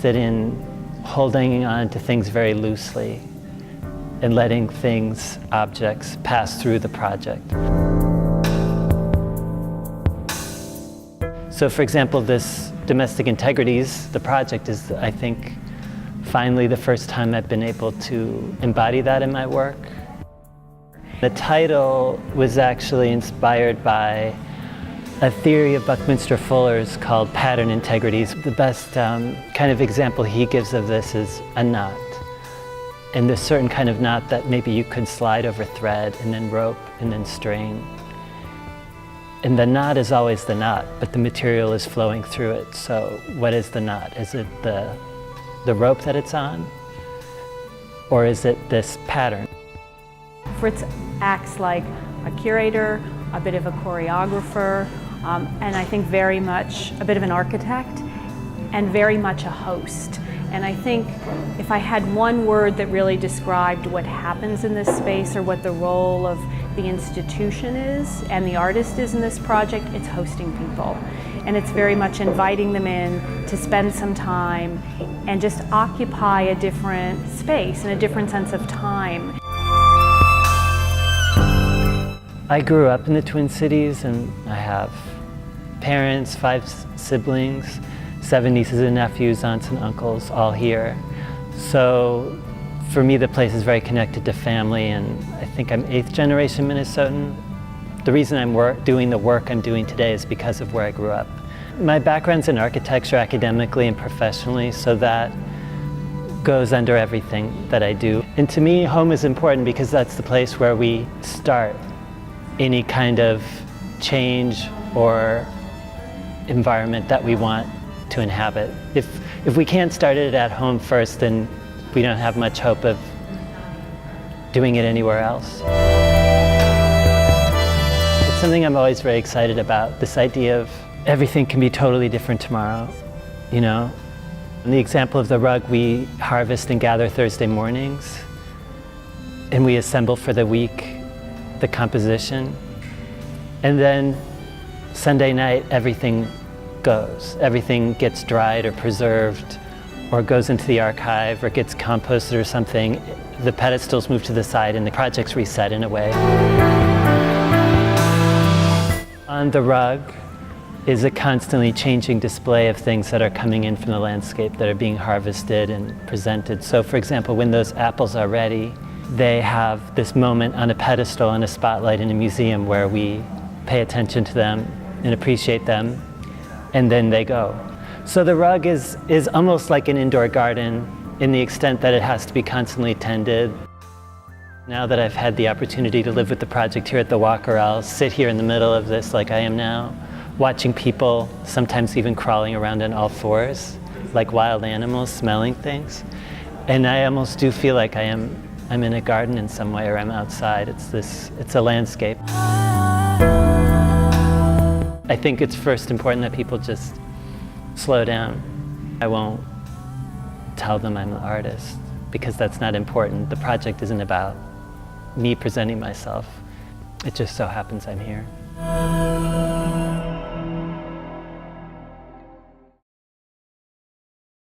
interested in holding on to things very loosely and letting things, objects, pass through the project. So for example, this Domestic Integrities, the project is, I think, finally the first time I've been able to embody that in my work. The title was actually inspired by a theory of Buckminster Fuller's called pattern integrities. The best kind of example he gives of this is a knot. And there's a certain kind of knot that maybe you could slide over thread and then rope and then string. And the knot is always the knot, but the material is flowing through it. So what is the knot? Is it the rope that it's on? Or is it this pattern? Fritz acts like a curator, a bit of a choreographer, and I think very much a bit of an architect, and very much a host. And I think if I had one word that really described what happens in this space or what the role of the institution is and the artist is in this project, it's hosting people. And it's very much inviting them in to spend some time and just occupy a different space and a different sense of time. I grew up in the Twin Cities, and I have parents, 5 siblings, 7 nieces and nephews, aunts and uncles, all here. So for me, the place is very connected to family, and I think I'm 8th generation Minnesotan. The reason I'm doing the work I'm doing today is because of where I grew up. My background's in architecture academically and professionally, so that goes under everything that I do. And to me, home is important because that's the place where we start any kind of change or environment that we want to inhabit. If we can't start it at home first, then we don't have much hope of doing it anywhere else. It's something I'm always very excited about, this idea of everything can be totally different tomorrow, you know? In the example of the rug, we harvest and gather Thursday mornings, and we assemble for the week the composition, and then Sunday night everything goes. Everything gets dried or preserved or goes into the archive or gets composted or something. The pedestals move to the side and the project's reset in a way. On the rug is a constantly changing display of things that are coming in from the landscape that are being harvested and presented. So for example, when those apples are ready, they have this moment on a pedestal and a spotlight in a museum where we pay attention to them and appreciate them, and then they go. So the rug is almost like an indoor garden in the extent that it has to be constantly tended. Now that I've had the opportunity to live with the project here at the Walker, I'll sit here in the middle of this like I am now, watching people, sometimes even crawling around on all fours, like wild animals, smelling things. And I almost do feel like I'm in a garden in some way, or I'm outside. It's a landscape. I think it's first important that people just slow down. I won't tell them I'm an artist, because that's not important. The project isn't about me presenting myself. It just so happens I'm here.